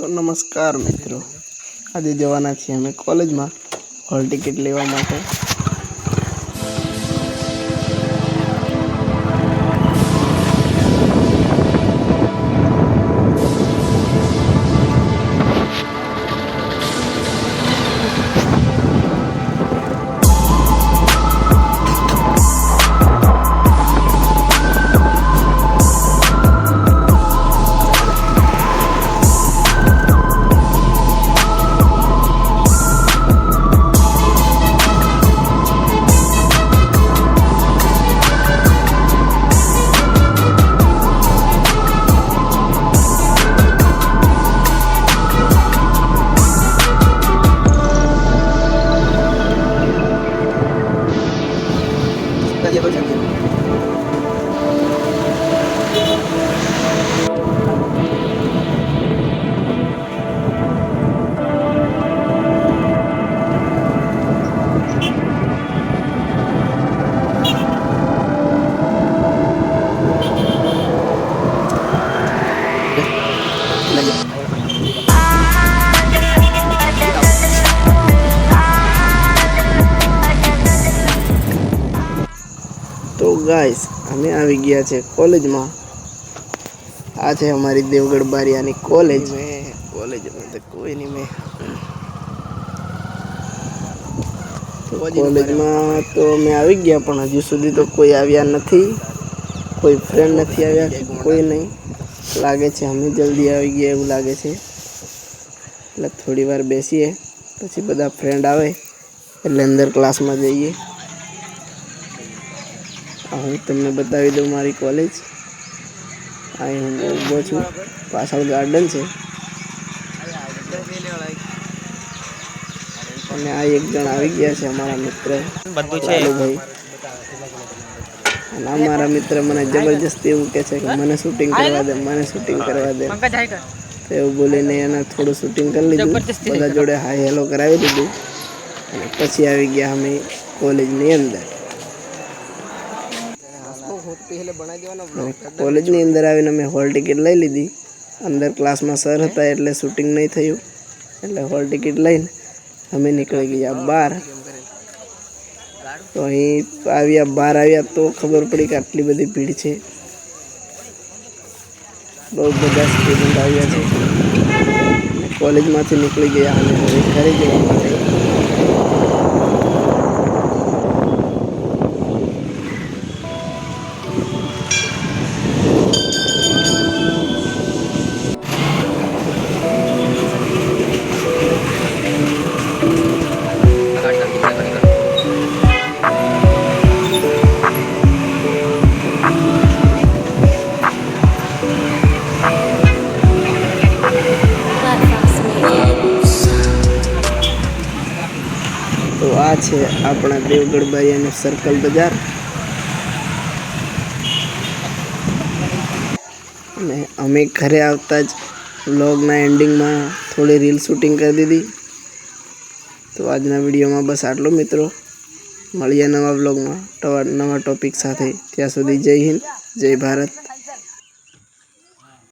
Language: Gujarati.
तो नमस्कार मित्रों, आज जवाना छे अमे कॉलेज में हॉल टिकट लेवा माटे। तो गाइस हमें આવી ગયા છે કોલેજમાં। આ છે અમારી દેવગઢ બારિયાની કોલેજ में तो कोई नहीं में કોલેજમાં તો અમે આવી ગયા પણ હજુ સુધી તો કોઈ આવ્યા નથી, કોઈ ફ્રેન્ડ નથી આવ્યા, કોઈ નહીં લાગે છે। અમે જલ્દી આવી ગયા એવું લાગે છે, એટલે થોડી વાર બેસીએ પછી બધા ફ્રેન્ડ આવે એટલે અંદર ક્લાસમાં જઈએ। હું તમને બતાવી દઉં મારી કોલેજ। અહીં હું ઊભો છું, પાછળ ગાર્ડન છે અને આ એક જણ આવી ગયા છે અમારા મિત્ર ભાઈ। અને અમારા મિત્ર મને જબરજસ્તી એવું કહે છે કે મને શૂટિંગ કરવા દે, મને શૂટિંગ કરવા દે। તો એવું બોલીને એને થોડું શૂટિંગ કરી લીધું, બધા જોડે હાય હેલો કરાવી દીધું અને પછી આવી ગયા અમે કોલેજની અંદર। કોલેજની અંદર આવીને મેં હોલ ટિકિટ લઈ લીધી। અંદર ક્લાસમાં સર હતા એટલે શૂટિંગ નહીં થયું, એટલે હોલ ટિકિટ લઈને અમે નીકળી ગયા બહાર। તો અહીં બહાર આવ્યા તો ખબર પડી કે આટલી બધી ભીડ છે, બહુ બધા સ્ટુડન્ટ આવ્યા છે। કોલેજમાંથી નીકળી ગયા અને હવે ઘરે જવા માટે। तो आ छे अपना देवगढ़ बारियानु सर्कल बजार। અને અમે ઘરે આવતા જ વ્લોગના એન્ડિંગમાં થોડી રીલ શૂટિંગ કરી દીધી। તો આજના વિડીયોમાં બસ આટલું મિત્રો, મળીએ નવા વ્લોગમાં નવા ટોપિક સાથે। ત્યાં સુધી જય હિન્દ, જય ભારત।